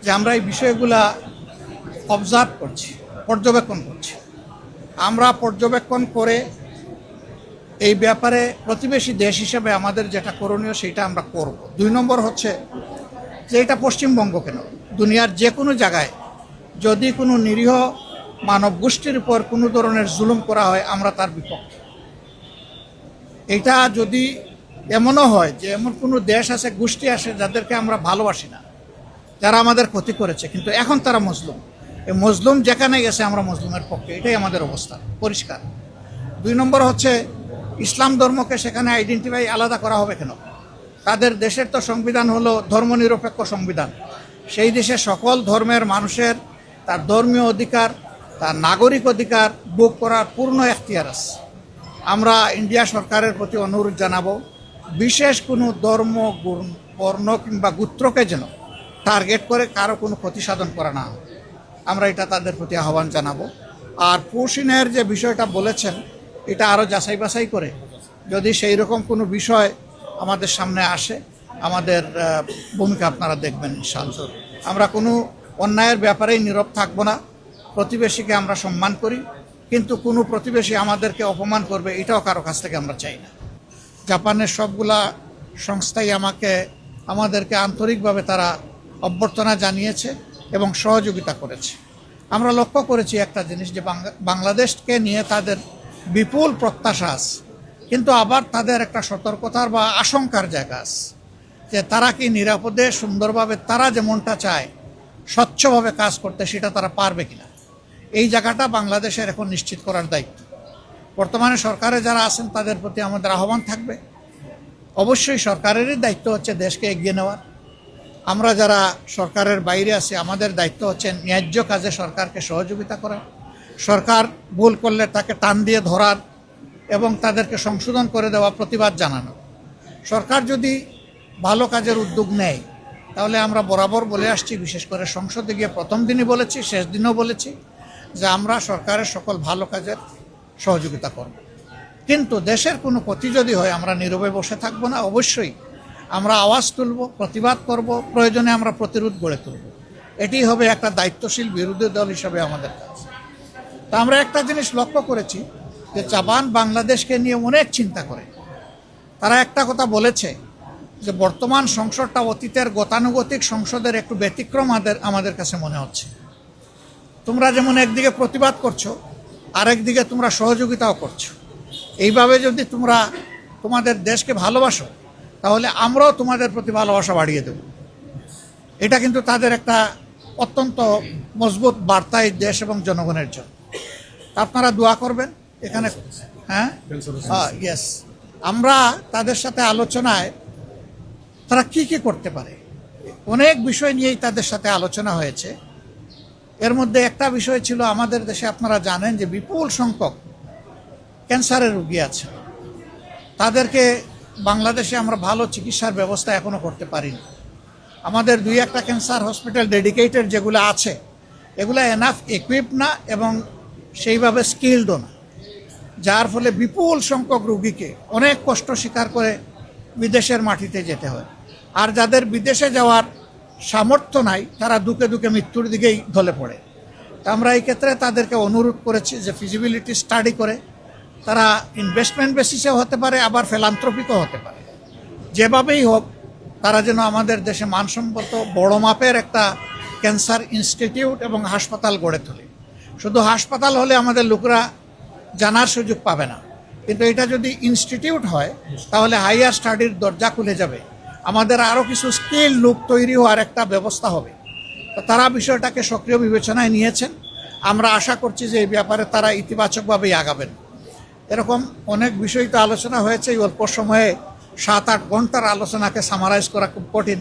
যে আমরা এই বিষয়গুলা অবজার্ভ করছি, পর্যবেক্ষণ করছি। আমরা পর্যবেক্ষণ করে এই ব্যাপারে প্রতিবেশী দেশ হিসেবে আমাদের যেটা করণীয় সেটা আমরা করব। 2 নম্বর হচ্ছে যে এটা পশ্চিমবঙ্গ কেন, দুনিয়ার যে কোনো জায়গায় যদি কোনো নিরীহ মানব গোষ্ঠীর উপর কোনো ধরনের জুলুম করা হয় আমরা তার বিপক্ষে। এটা যদি এমনও হয় যে এমন কোনো দেশ আছে, গোষ্ঠী আসে যাদেরকে আমরা ভালোবাসি না, যারা আমাদের ক্ষতি করেছে, কিন্তু এখন তারা মজলুম, এই মজলুম যেখানে গেছে আমরা মজলুমের পক্ষে, এটাই আমাদের অবস্থা পরিষ্কার। 2 নম্বর হচ্ছে ইসলাম ধর্মকে সেখানে আইডেন্টিফাই আলাদা করা হবে কেন? তাদের দেশের তো সংবিধান হলো ধর্মনিরপেক্ষ সংবিধান। সেই দেশে সকল ধর্মের মানুষের তার ধর্মীয় অধিকার, তার নাগরিক অধিকার ভোগ করার পূর্ণ এখতিয়ার আছে। আমরা ইন্ডিয়া সরকারের প্রতি অনুরোধ জানাবো, বিশেষ কোনো ধর্ম, বর্ণ কিংবা গোত্রকে যেন টার্গেট করে কারো কোনো ক্ষতি সাধন করা না হয়। আমরা এটা তাদের প্রতি আহ্বান জানাবো। আর পশ্চিমের যে বিষয়টা বলেছেন এটা আরও যাচাই বাছাই করে যদি সেই রকম কোনো বিষয় আমাদের সামনে আসে, আমাদের ভূমিকা আপনারা দেখবেন ইনশাআল্লাহ। আমরা কোনো অন্যায়ের ব্যাপারেই নীরব থাকবো না। প্রতিবেশীকে আমরা সম্মান করি, কিন্তু কোনো প্রতিবেশী আমাদেরকে অপমান করবে এটাও কারো কাছ থেকে আমরা চাই না। জাপানের সবগুলা সংস্থাই আমাদেরকে আন্তরিকভাবে তারা অভ্যর্থনা জানিয়েছে এবং সহযোগিতা করেছে। আমরা লক্ষ্য করেছি একটা জিনিস, যে বাংলাদেশকে নিয়ে তাদের বিপুল প্রত্যাশা আছে, কিন্তু আবার তাদের একটা সতর্কতার বা আশঙ্কার জায়গা আছে যে তারা কি নিরাপদে সুন্দরভাবে তারা যেমনটা চায় স্বচ্ছভাবে কাজ করতে সেটা তারা পারবে কিনা। এই জায়গাটা বাংলাদেশের এখন নিশ্চিত করার দায়িত্ব। বর্তমানে সরকারে যারা আছেন তাদের প্রতি আমাদের আহ্বান থাকবে, অবশ্যই সরকারেরই দায়িত্ব হচ্ছে দেশকে এগিয়ে নেওয়ার। আমরা যারা সরকারের বাইরে আছি আমাদের দায়িত্ব হচ্ছে ন্যায্য কাজে সরকারকে সহযোগিতা করা, সরকার ভুল করলে তাকে টান দিয়ে ধরার এবং তাদেরকে সংশোধন করে দেওয়া, প্রতিবাদ জানানো। সরকার যদি ভালো কাজের উদ্যোগ নেয় তাহলে আমরা বরাবর বলে আসছি, বিশেষ করে সংসদে গিয়ে প্রথম দিনই বলেছি, শেষ দিনও বলেছি যে আমরা সরকারের সকল ভালো কাজের সহযোগিতা করব। কিন্তু দেশের কোনো ক্ষতি যদি হয় আমরা নীরবে বসে থাকবো না, অবশ্যই আমরা আওয়াজ তুলব, প্রতিবাদ করব, প্রয়োজনে আমরা প্রতিরোধ গড়ে তুলব। এটি হবে একটা দায়িত্বশীল বিরোধী দল হিসাবে আমাদের কাজ। তা আমরা একটা জিনিস লক্ষ্য করেছি যে জাপান বাংলাদেশকে নিয়ে অনেক চিন্তা করে। তারা একটা কথা বলেছে যে বর্তমান সংসদটা অতীতের গতানুগতিক সংসদের একটু ব্যতিক্রম আমাদের কাছে মনে হচ্ছে। তোমরা যেমন একদিকে প্রতিবাদ করছো, আরেকদিকে তোমরা সহযোগিতাও করছো। এইভাবে যদি তোমরা তোমাদের দেশকে ভালোবাসো তাহলে আমরাও তোমাদের প্রতি ভালোবাসা বাড়িয়ে দেব। এটা কিন্তু তাদের একটা অত্যন্ত মজবুত বার্তা এই দেশ এবং জনগণের জন্য। আপনারা দোয়া করবেন এখানে। ইয়েস, আমরা তাদের সাথে আলোচনায় তারা কি করতে পারে অনেক বিষয় নিয়েই তাদের সাথে আলোচনা হয়েছে। এর মধ্যে একটা বিষয় ছিল, আমাদের দেশে আপনারা জানেন যে বিপুল সংখ্যক ক্যান্সারের রোগী আছে। তাদেরকে বাংলাদেশে আমরা ভালো চিকিৎসার ব্যবস্থা এখনও করতে পারিনি। আমাদের 2-1টা ক্যান্সার হসপিটাল ডেডিকেটেড যেগুলো আছে এগুলো এনাফ ইকুইপ না এবং সেইভাবে স্কিলডও না, যার ফলে বিপুল সংখ্যক রোগীকে অনেক কষ্ট স্বীকার করে বিদেশের মাটিতে যেতে হয়। আর যাদের বিদেশে যাওয়ার সামর্থ্য নাই তারা দুকে দুকে মৃত্যুর দিকেই ঢলে পড়ে। তা আমরা এই ক্ষেত্রে তাদেরকে অনুরোধ করেছি যে ফিজিবিলিটি স্টাডি করে, তারা ইনভেস্টমেন্ট বেসিসেও হতে পারে, আবার ফিলান্থ্রপিকও হতে পারে, যেভাবেই হোক তারা যেন আমাদের দেশে মানসম্মত বড় মাপের একটা ক্যান্সার ইনস্টিটিউট এবং হাসপাতাল গড়ে তোলে। শুধু হাসপাতাল হলে আমাদের লোকরা জানার সুযোগ পাবে না, কিন্তু এটা যদি ইনস্টিটিউট হয় তাহলে হাইয়ার স্টাডির দরজা খুলে যাবে, আমাদের আরও কিছু স্কিল লোক তৈরি হওয়ার একটা ব্যবস্থা হবে। তো তারা বিষয়টাকে সক্রিয় বিবেচনায় নিয়েছেন। আমরা আশা করছি যে এই ব্যাপারে তারা ইতিবাচকভাবেই আগাবেন। এরকম অনেক বিষয় তো আলোচনা হয়েছে, অল্প সময়ে 7-8 ঘন্টার আলোচনাকে সামারাইজ করা খুব কঠিন।